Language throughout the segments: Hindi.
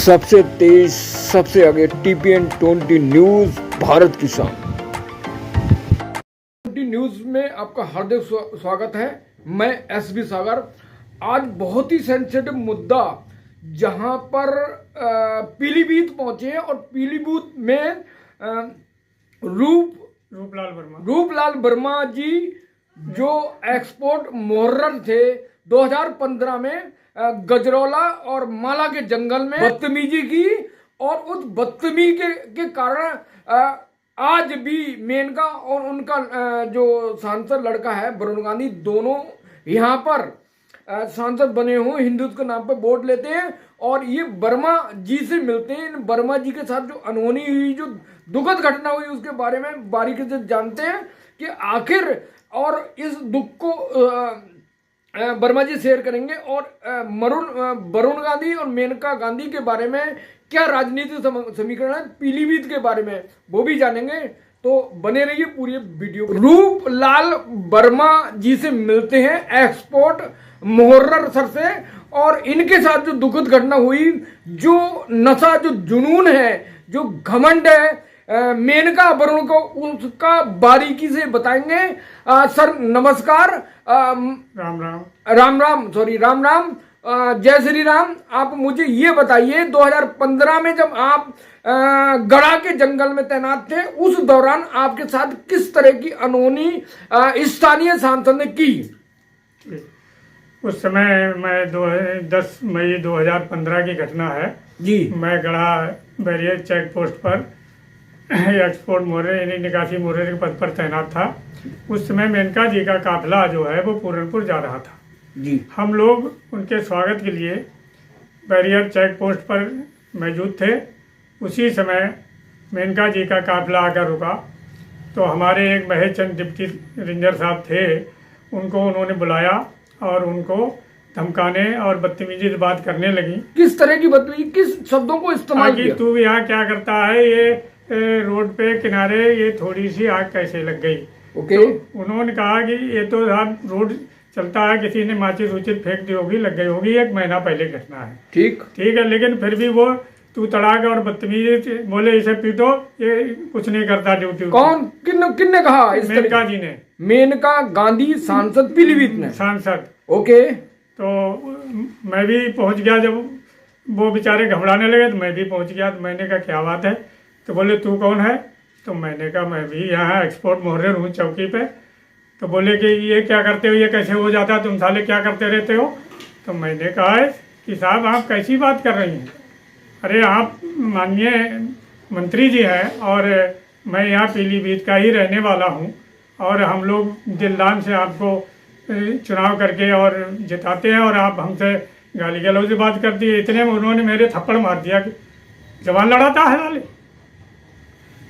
सबसे तेज सबसे आगे TPN 20 न्यूज भारत की शान। 20 न्यूज में आपका हार्दिक स्वागत है। मैं SB सागर। आज बहुत ही सेंसिटिव मुद्दा जहां पर पीलीभीत पहुंचे हैं और पीलीभीत में रूपलाल वर्मा जी जो एक्सपोर्ट मोहर्रर थे 2015 में गजरौला और माला के जंगल में बदतमीजी की और उस बदतमीजी के कारण आज भी मेनका और उनका जो सांसद लड़का है वरुण गांधी दोनों यहाँ पर सांसद बने हुए हिंदुत्व के नाम पर वोट लेते हैं और ये वर्मा जी से मिलते हैं। इन वर्मा जी के साथ जो अनहोनी हुई, जो दुखद घटना हुई, उसके बारे में बारीकी से जानते हैं कि आखिर और इस दुख को वर्मा जी शेयर करेंगे और वरुण गांधी और मेनका गांधी के बारे में क्या राजनीतिक समीकरण है, पीलीभीत के बारे में वो भी जानेंगे। तो बने रहिए पूरी वीडियो। रूपलाल वर्मा जी से मिलते हैं एक्सपोर्ट मोहर्रर सर से और इनके साथ जो दुखद घटना हुई, जो नशा, जो जुनून है, जो घमंड है मेनका वरुण को, उसका बारीकी से बताएंगे। सर नमस्कार। राम राम। जय श्री राम। आप मुझे ये बताइए 2015 में जब आप गड़ा के जंगल में तैनात थे, उस दौरान आपके साथ किस तरह की अनहोनी स्थानीय सांसद ने की? उस समय मैं 10 मई 2015 की घटना है जी। मैं गड़ा बैरियर चेक पोस्ट पर एक्सपोर्ट मोहर्रर यानी निकासी मोहर्रर के पद पर तैनात था। उस समय मेनका जी का काफिला जो है वो पूरनपुर जा रहा था जी। हम लोग उनके स्वागत के लिए बैरियर चेक पोस्ट पर मौजूद थे। उसी समय मेनका जी का काफिला आकर रुका तो हमारे एक महेश चंद डिप्टी रेंजर साहब थे, उनको उन्होंने बुलाया और उनको धमकाने और बदतमीजी से बात करने लगी। किस तरह की बदतमीजी, किस शब्दों को इस्तेमाल किया? तू यहाँ क्या करता है, ये रोड पे किनारे ये थोड़ी सी आग कैसे लग गई? ओके। तो उन्होंने कहा कि ये तो साहब रोड चलता है, किसी ने माचिस उचित फेंक दी होगी, लग गई होगी, 1 महीना पहले घटना है। ठीक है, लेकिन फिर भी वो तू तड़ाक और बदतमीजी बोले इसे पीटो, ये कुछ नहीं करता ड्यूटी। कौन किन्ने कहा? मेनका जी ने। मेनका गांधी सांसद पीलीभीत में सांसद। ओके। तो मैं भी पहुंच गया, जब वो बेचारे घबराने लगे तो मैं भी पहुंच गया। तो मैंने कहा क्या बात है? तो बोले तू कौन है? तो मैंने कहा मैं भी यहाँ एक्सपोर्ट मोहर्रर हूँ चौकी पे। तो बोले कि ये क्या करते हो, ये कैसे हो जाता, तुम साले क्या करते रहते हो? तो मैंने कहा है कि साहब आप कैसी बात कर रही हैं? अरे आप माननीय मंत्री जी हैं और मैं यहाँ पीलीभीत का ही रहने वाला हूँ और हम लोग दिलदान से आपको चुनाव करके और जिताते हैं और आप हमसे गाली गलौज से बात करती है। इतने में उन्होंने मेरे थप्पड़ मार दिया कि जवान लड़ाता है वाले।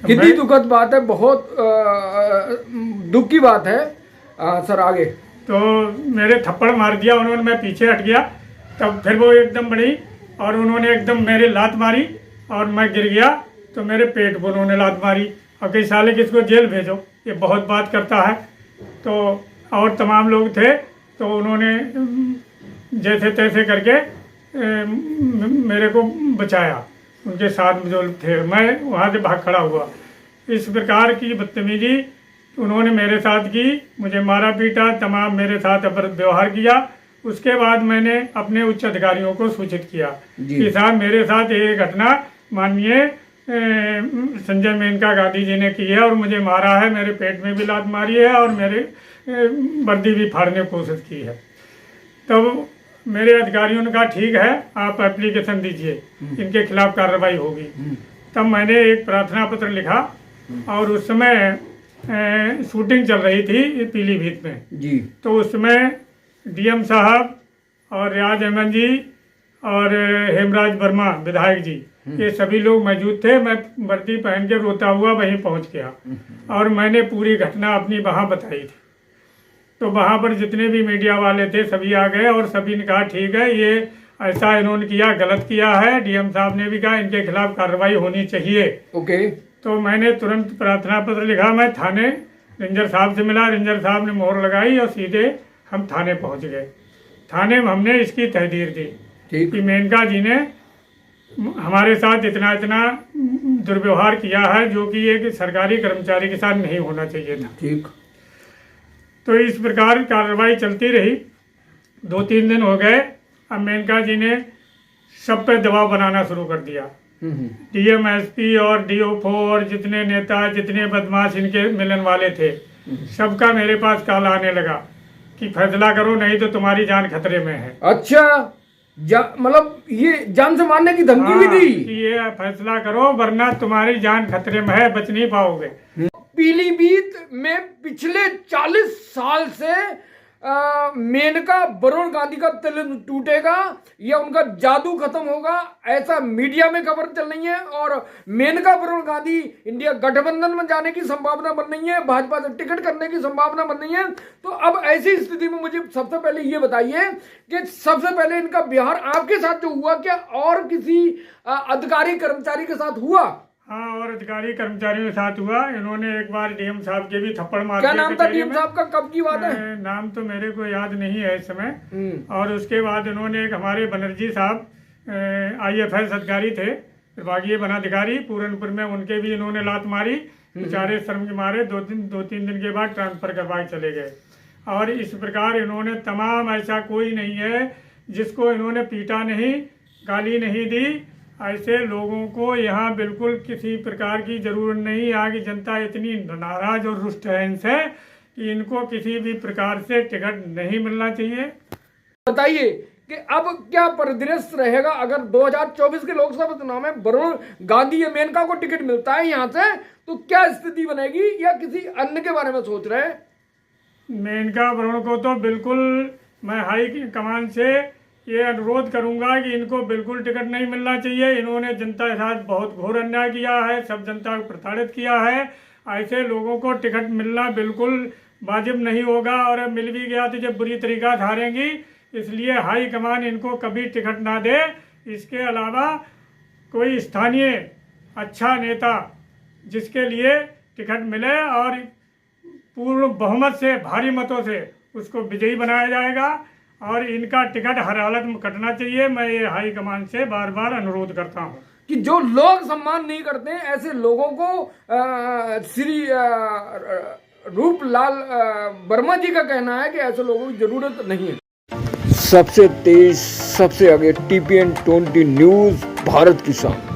कितनी दुखद बात है, बहुत दुख की बात है। सर आगे। तो मेरे थप्पड़ मार दिया उन्होंने, मैं पीछे हट गया। तब फिर वो एकदम बढ़ी और उन्होंने एकदम मेरे लात मारी और मैं गिर गया। तो मेरे पेट को उन्होंने लात मारी और कई साले किसको जेल भेजो, ये बहुत बात करता है। तो और तमाम लोग थे तो उन्होंने जैसे तैसे करके मेरे को बचाया। उनके साथ जो थे, मैं वहाँ से भाग खड़ा हुआ। इस प्रकार की बदतमीजी उन्होंने मेरे साथ की, मुझे मारा पीटा, तमाम मेरे साथ व्यवहार किया। उसके बाद मैंने अपने उच्च अधिकारियों को सूचित किया कि साहब मेरे साथ ये घटना माननीय संजय मेनका गांधी जी ने की है और मुझे मारा है, मेरे पेट में भी लात मारी है और मेरे वर्दी भी फाड़ने की कोशिश की है। तब मेरे अधिकारियों ने कहा ठीक है, आप एप्लीकेशन दीजिए, इनके खिलाफ कार्रवाई होगी। तब मैंने एक प्रार्थना पत्र लिखा और उस समय शूटिंग चल रही थी पीलीभीत में जी। तो उसमें DM साहब और रियाज अहमद जी और हेमराज वर्मा विधायक जी, ये सभी लोग मौजूद थे। मैं वर्दी पहन के रोता हुआ वहीं पहुंच गया और मैंने पूरी घटना अपनी वहाँ बताई थी। तो वहाँ पर जितने भी मीडिया वाले थे सभी आ गए और सभी ने कहा ठीक है, ये ऐसा इन्होंने किया, गलत किया है। DM साहब ने भी कहा इनके खिलाफ कार्रवाई होनी चाहिए। ओके। तो मैंने तुरंत प्रार्थना पत्र लिखा, मैं थाने रेंजर साहब से मिला, रेंजर साहब ने मोहर लगाई और सीधे हम थाने पहुँच गए। थाने में हमने इसकी तहरीर दी कि मेनका जी ने हमारे साथ इतना दुर्व्यवहार किया है जो कि एक सरकारी कर्मचारी के साथ नहीं होना चाहिए था। ठीक। तो इस प्रकार कार्रवाई चलती रही, 2-3 दिन हो गए। अब मेनका जी ने सब पे दबाव बनाना शुरू कर दिया। डीएम, एसपी और डीओ और जितने नेता, जितने बदमाश इनके मिलन वाले थे, सबका मेरे पास कॉल आने लगा कि फैसला करो नहीं तो तुम्हारी जान खतरे में है। अच्छा, मतलब ये जान से मारने की धमकी भी दी कि ये फैसला करो वरना तुम्हारी जान खतरे में है, बच नहीं पाओगे। पीलीभीत में पिछले 40 साल से मेनका वरुण गांधी का तिल टूटेगा या उनका जादू खत्म होगा, ऐसा मीडिया में खबर चल रही है। और मेनका वरुण गांधी इंडिया गठबंधन में जाने की संभावना बन रही है, भाजपा से टिकट करने की संभावना बन रही है। तो अब ऐसी स्थिति में मुझे सबसे पहले ये बताइए कि सबसे पहले इनका बिहार आपके साथ जो हुआ, क्या और किसी अधिकारी कर्मचारी के साथ हुआ? हाँ, और अधिकारी कर्मचारियों के साथ हुआ। इन्होंने एक बार डीएम साहब के भी थप्पड़ मार क्या दिए। नाम था डीएम साहब का, कब की बात है? नाम तो मेरे को याद नहीं है इस समय। और उसके बाद इन्होंने एक हमारे बनर्जी साहब IFS अधिकारी थे, विभागीय वनाधिकारी पूरनपुर में, उनके भी इन्होंने लात मारी। बेचारे शर्म के मारे 2-3 दिन के बाद ट्रांसफर करवा के चले गए। और इस प्रकार इन्होंने तमाम, ऐसा कोई नहीं है जिसको इन्होंने पीटा नहीं, गाली नहीं दी। ऐसे लोगों को यहाँ बिल्कुल किसी प्रकार की जरूरत नहीं। यहाँ की जनता इतनी नाराज और रुष्ट है इनसे कि इनको किसी भी प्रकार से टिकट नहीं मिलना चाहिए। बताइए कि अब क्या परिदृश्य रहेगा अगर 2024 के लोकसभा चुनाव में वरुण गांधी या मेनका को टिकट मिलता है यहाँ से, तो क्या स्थिति बनेगी या किसी अन्य के बारे में सोच रहे हैं? मेनका वरुण को तो बिल्कुल मैं हाई कमान से ये अनुरोध करूंगा कि इनको बिल्कुल टिकट नहीं मिलना चाहिए। इन्होंने जनता के साथ बहुत घोर अन्याय किया है, सब जनता को प्रताड़ित किया है। ऐसे लोगों को टिकट मिलना बिल्कुल वाजिब नहीं होगा, और मिल भी गया तो जब बुरी तरीका से हारेंगी। इसलिए हाई कमान इनको कभी टिकट ना दे। इसके अलावा कोई स्थानीय अच्छा नेता जिसके लिए टिकट मिले और पूर्ण बहुमत से, भारी मतों से उसको विजयी बनाया जाएगा, और इनका टिकट हर हालत में कटना चाहिए। मैं ये हाई कमान से बार बार अनुरोध करता हूँ कि जो लोग सम्मान नहीं करते ऐसे लोगों को श्री रूपलाल वर्मा जी का कहना है कि ऐसे लोगों की जरूरत नहीं है। सबसे तेज, सबसे आगे TPN 20 न्यूज, भारत की शान।